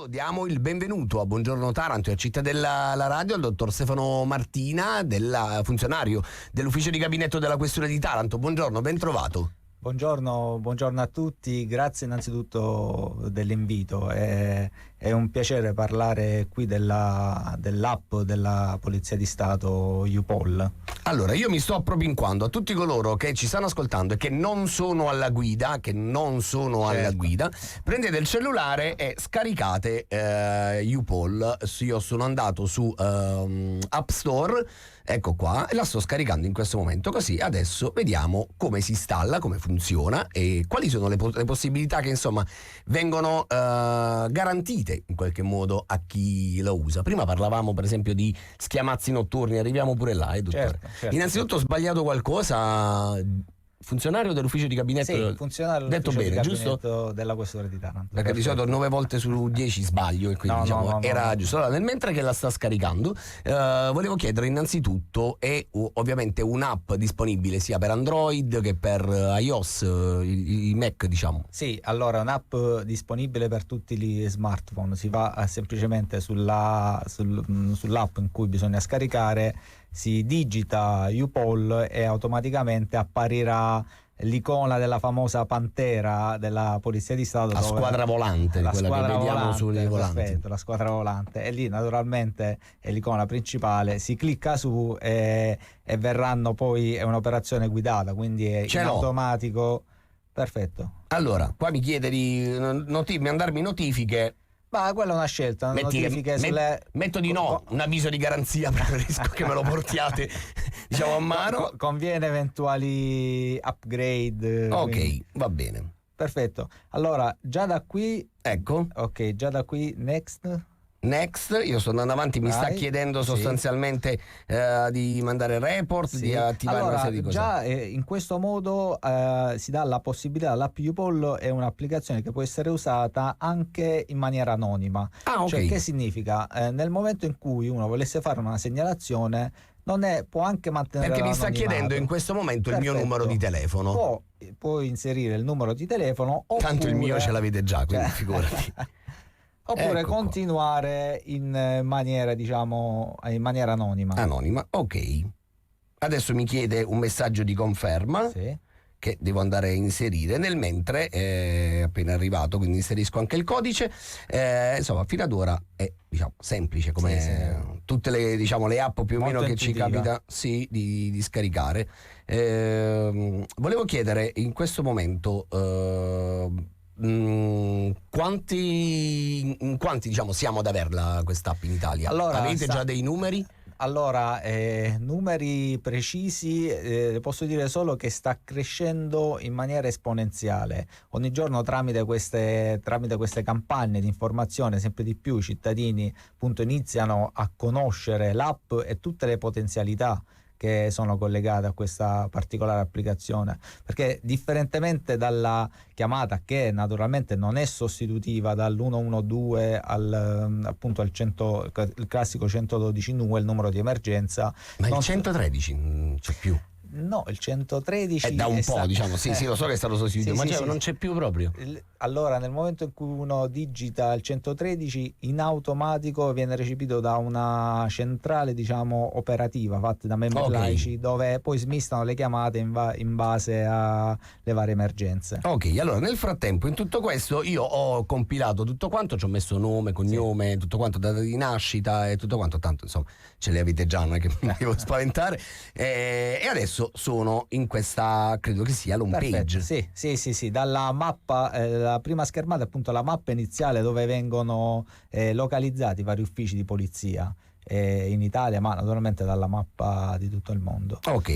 Diamo il benvenuto a Buongiorno Taranto e a Città della Radio al dottor Stefano Martina, funzionario dell'ufficio di gabinetto della Questura di Taranto. Buongiorno, ben trovato. Buongiorno a tutti, grazie innanzitutto dell'invito. È un piacere parlare qui dell'app della Polizia di Stato UPOL. Allora, io mi sto appropinquando a tutti coloro che ci stanno ascoltando e che non sono alla guida, prendete il cellulare e scaricate UPOL. Io sono andato su App Store, ecco qua, e la sto scaricando in questo momento, così adesso vediamo come si installa, come funziona e quali sono le possibilità che insomma vengono garantite in qualche modo a chi lo usa. Prima parlavamo per esempio di schiamazzi notturni, arriviamo pure là, dottore. Certo. Innanzitutto ho sbagliato qualcosa. Funzionario dell'ufficio di gabinetto? Sì, funzionario detto dell'ufficio bene, di gabinetto giusto? della Questura di Taranto. Perché di solito 9 volte su 10 sbaglio e quindi No. era giusto. Allora, nel mentre che la sta scaricando, volevo chiedere innanzitutto, è ovviamente un'app disponibile sia per Android che per iOS, i Mac, diciamo. Sì, allora è un'app disponibile per tutti gli smartphone. Si va semplicemente sull'app in cui bisogna scaricare, si digita UPOL e automaticamente apparirà l'icona della famosa pantera della Polizia di Stato, la squadra volante, quella che vediamo sui volanti. Perfetto, la squadra volante, e lì naturalmente è l'icona principale, si clicca su e verranno poi, è un'operazione guidata, quindi è in automatico. Perfetto. Allora, qua mi chiede di mandarmi notifiche. Ma quella è una scelta, metto di no, un avviso di garanzia, preferisco che me lo portiate diciamo a mano. Conviene eventuali upgrade. Ok, quindi. va bene. Perfetto. Allora, già da qui, ecco. Ok, già da qui Next, io sto andando avanti, mi sta chiedendo sostanzialmente di mandare report, di attivare una serie di cose. Già in questo modo si dà la possibilità, l'app UPOL è un'applicazione che può essere usata anche in maniera anonima. Cioè, che significa? Nel momento in cui uno volesse fare una segnalazione, può anche mantenere perché mi sta chiedendo in questo momento il mio numero di telefono. Può inserire il numero di telefono, tanto il mio ce l'avete già, quindi figurati. Oppure continuare in maniera anonima. Anonima, ok. Adesso mi chiede un messaggio di conferma che devo andare a inserire. Nel mentre è appena arrivato, quindi inserisco anche il codice. Insomma, fino ad ora è semplice come tutte le app più o meno che ci capita di scaricare. Volevo chiedere in questo momento quanti siamo ad averla quest'app in Italia? Allora, avete già dei numeri? Allora, numeri precisi, posso dire solo che sta crescendo in maniera esponenziale. Ogni giorno tramite queste campagne di informazione sempre di più i cittadini appunto iniziano a conoscere l'app e tutte le potenzialità che sono collegate a questa particolare applicazione, perché differentemente dalla chiamata, che naturalmente non è sostitutiva dall'112 al classico 112 NUE, il numero di emergenza, ma il 113 non c'è più. No, il 113 è da un po', sì, lo so che è stato sostituito, ma non c'è più proprio. Allora, nel momento in cui uno digita il 113, in automatico viene recepito da una centrale, operativa, fatta da membri laici, dove poi smistano le chiamate in base alle varie emergenze. Ok, allora nel frattempo, in tutto questo, io ho compilato tutto quanto, ci ho messo nome, cognome, tutto quanto, data di nascita e tutto quanto, tanto insomma ce le avete già, non è che mi devo spaventare, e adesso sono in questa, credo che sia l'home page. Sì, dalla mappa, la prima schermata è appunto la mappa iniziale dove vengono localizzati i vari uffici di polizia in Italia, ma naturalmente dalla mappa di tutto il mondo. Ok,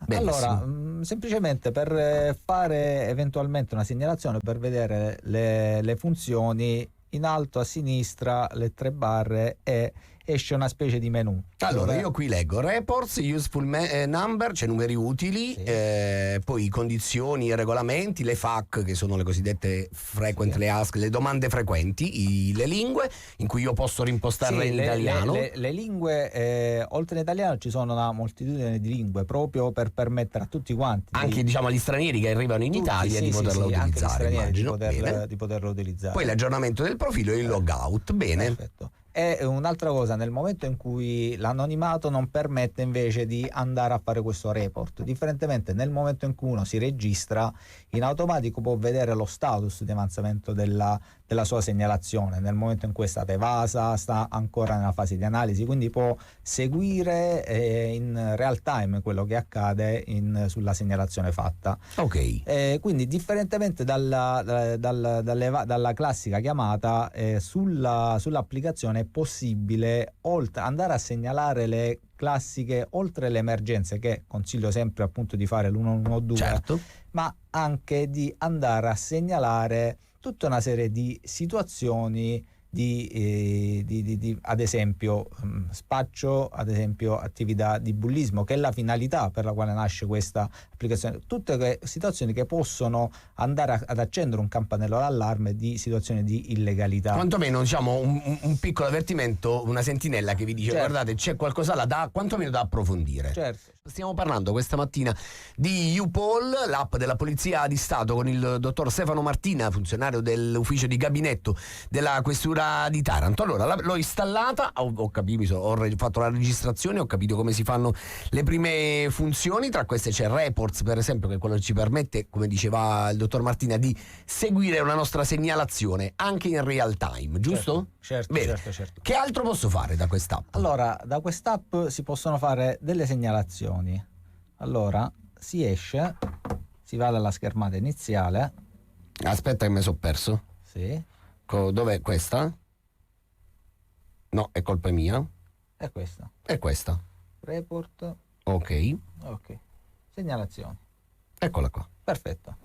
benissimo. Allora, semplicemente per fare eventualmente una segnalazione, per vedere le funzioni, in alto a sinistra le 3 barre e esce una specie di menu. Allora, dove... io qui leggo reports, useful number, cioè numeri utili, Sì. poi condizioni e regolamenti, le FAQ, che sono le cosiddette frequently asked, le domande frequenti, le lingue in cui io posso rimpostarle Sì, in italiano. le lingue, oltre in italiano ci sono una moltitudine di lingue proprio per permettere a tutti quanti, Anche diciamo agli stranieri che arrivano in tutti, Italia, sì, di sì, poterla sì, anche gli utilizzare, stranieri immagino. Bene. di poterlo utilizzare. Poi l'aggiornamento del profilo e il logout. Bene. Perfetto. E un'altra cosa, nel momento in cui l'anonimato non permette invece di andare a fare questo report, differentemente nel momento in cui uno si registra, in automatico può vedere lo status di avanzamento della sua segnalazione, nel momento in cui è stata evasa, sta ancora nella fase di analisi, quindi può seguire in real time quello che accade sulla segnalazione fatta. Ok. Quindi differentemente dalla classica chiamata, sull'applicazione è possibile andare a segnalare le classiche, oltre le emergenze, che consiglio sempre appunto di fare l'112, Certo. ma anche di andare a segnalare tutta una serie di situazioni di ad esempio spaccio, ad esempio attività di bullismo, che è la finalità per la quale nasce questa applicazione. Tutte le situazioni che possono andare ad accendere un campanello d'allarme di situazioni di illegalità. Quantomeno diciamo un piccolo avvertimento, una sentinella che vi dice: Certo. guardate, c'è qualcosa quantomeno da approfondire. Certo. Stiamo parlando questa mattina di UPOL, l'app della Polizia di Stato, con il dottor Stefano Martina, funzionario dell'ufficio di gabinetto della Questura di Taranto. Allora, l'ho installata, ho capito, ho fatto la registrazione, ho capito come si fanno le prime funzioni. Tra queste c'è Reports, per esempio, che è quello che ci permette, come diceva il dottor Martina, di seguire una nostra segnalazione anche in real time, giusto? Certo. Bene. Certo. Che altro posso fare da quest'app? Allora, da quest'app si possono fare delle segnalazioni. Allora, si esce, si va dalla schermata iniziale. Aspetta che mi sono perso. Sì, Dov'è questa? No, è colpa mia. è questa. È questa. Report, Ok, ok. Segnalazioni. eccola qua. Perfetto.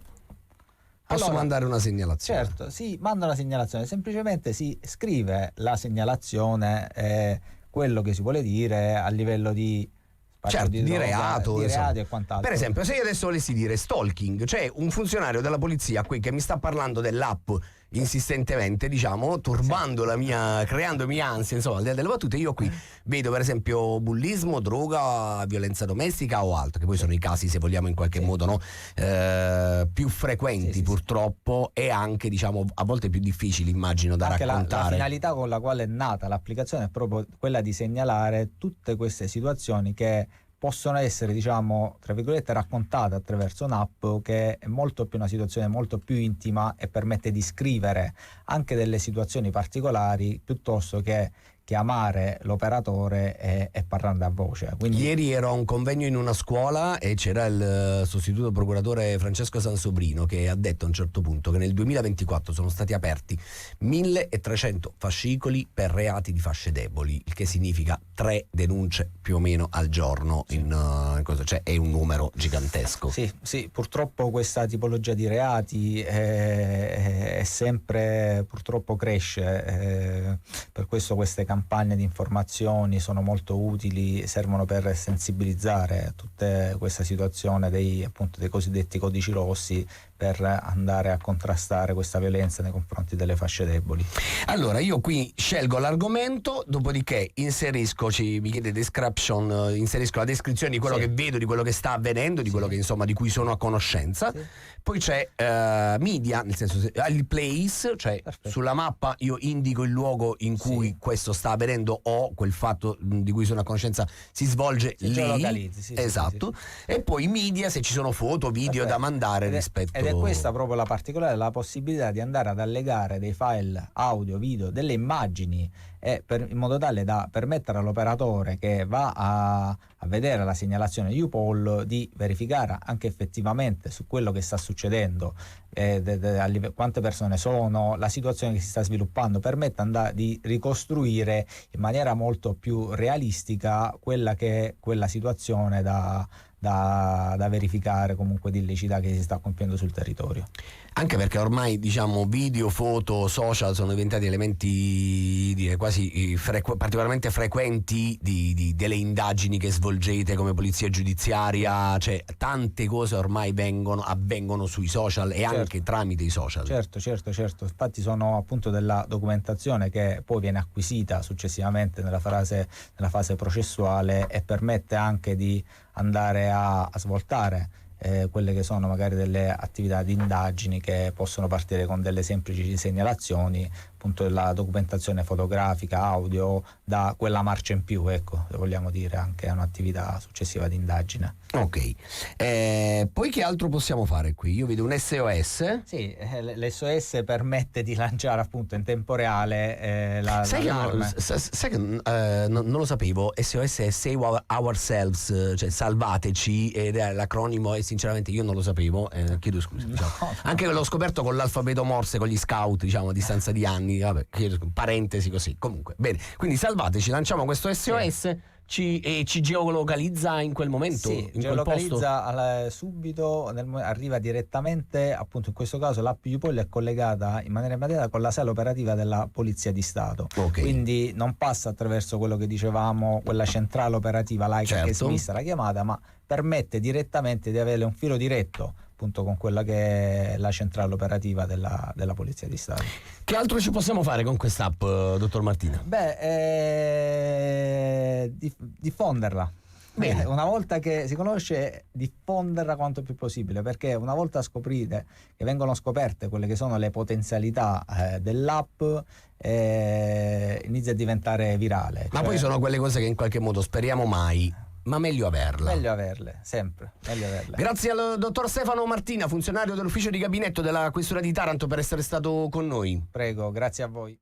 Posso Allora, mandare una segnalazione? certo, si manda una segnalazione, semplicemente si scrive la segnalazione, quello che si vuole dire a livello di spaccio Certo, di droga, reato, di insomma. reati e quant'altro. Per esempio, se io adesso volessi dire stalking, c'è un funzionario della polizia qui che mi sta parlando dell'app insistentemente, diciamo, turbando la mia, creandomi ansia, insomma, al di là delle battute, io qui vedo per esempio bullismo, droga, violenza domestica o altro, che poi sono i casi, se vogliamo, in qualche modo, no, più frequenti purtroppo, e anche, diciamo, a volte più difficili, immagino, da Anche raccontare. la finalità con la quale è nata l'applicazione è proprio quella di segnalare tutte queste situazioni che possono essere, diciamo, tra virgolette, raccontate attraverso un'app che è molto più una situazione molto più intima e permette di scrivere anche delle situazioni particolari piuttosto che chiamare l'operatore e parlarne a voce. Quindi... Ieri ero a un convegno in una scuola e c'era il sostituto procuratore Francesco Sansobrino che ha detto a un certo punto che nel 2024 sono stati aperti 1300 fascicoli per reati di fasce deboli, il che significa 3 denunce più o meno al giorno, in cosa, cioè è un numero gigantesco. Sì, purtroppo questa tipologia di reati è sempre, purtroppo cresce, per questo queste campagne di informazioni sono molto utili, servono per sensibilizzare tutta questa situazione dei cosiddetti codici rossi, per andare a contrastare questa violenza nei confronti delle fasce deboli. Allora, io qui scelgo l'argomento, dopodiché inserisco, mi chiede description, inserisco la descrizione di quello che vedo, di quello che sta avvenendo, di quello che, insomma, di cui sono a conoscenza. Poi c'è media, nel senso il place, cioè sulla mappa io indico il luogo in cui questo sta avvenendo o quel fatto di cui sono a conoscenza si svolge lì. Geolocalizzi, esatto. E poi media, se ci sono foto, video da mandare rispetto. Ed è questa proprio la particolare, la possibilità di andare ad allegare dei file audio, video, delle immagini, in modo tale da permettere all'operatore che va a vedere la segnalazione UPOL di verificare anche effettivamente su quello che sta succedendo, quante persone sono, la situazione che si sta sviluppando, permette di ricostruire in maniera molto più realistica quella che è quella situazione da da verificare comunque di illiceità che si sta compiendo sul territorio. Anche perché ormai, diciamo, video, foto, social sono diventati elementi quasi particolarmente frequenti delle indagini che svolgete come polizia giudiziaria, cioè tante cose ormai avvengono sui social e anche tramite i social. Certo, infatti sono appunto della documentazione che poi viene acquisita successivamente nella fase processuale e permette anche di andare a svoltare quelle che sono magari delle attività di indagini che possono partire con delle semplici segnalazioni, appunto della documentazione fotografica, audio, da quella marcia in più, ecco, se vogliamo dire, anche a un'attività successiva di indagine. Ok, poi che altro possiamo fare qui? Io vedo un SOS. Sì, l'SOS permette di lanciare appunto in tempo reale sai che non lo sapevo. SOS è Save Ourselves, cioè salvateci, ed è l'acronimo, e sinceramente io non lo sapevo, chiedo scusa, diciamo. Anche l'ho scoperto con l'alfabeto Morse, con gli scout, diciamo, a distanza di anni, vabbè, parentesi così. Comunque, bene, quindi salvateci, lanciamo questo SOS. Ci geolocalizza in quel momento, sì, in geolocalizza quel posto? subito, arriva direttamente, appunto in questo caso l'app YouPol è collegata in maniera immediata con la sala operativa della Polizia di Stato, quindi non passa attraverso quello che dicevamo, quella centrale operativa laica che smista la chiamata, ma permette direttamente di avere un filo diretto appunto con quella che è la centrale operativa della Polizia di Stato. Che altro ci possiamo fare con quest'app, dottor Martina? Diffonderla. Bene. Una volta che si conosce, diffonderla quanto più possibile, perché una volta scoprite che vengono scoperte quelle che sono le potenzialità dell'app, inizia a diventare virale. Ma poi sono quelle cose che in qualche modo speriamo mai, ma meglio averla. Meglio averle, sempre, meglio averle. Grazie al dottor Stefano Martina, funzionario dell'ufficio di gabinetto della Questura di Taranto, per essere stato con noi. Prego, grazie a voi.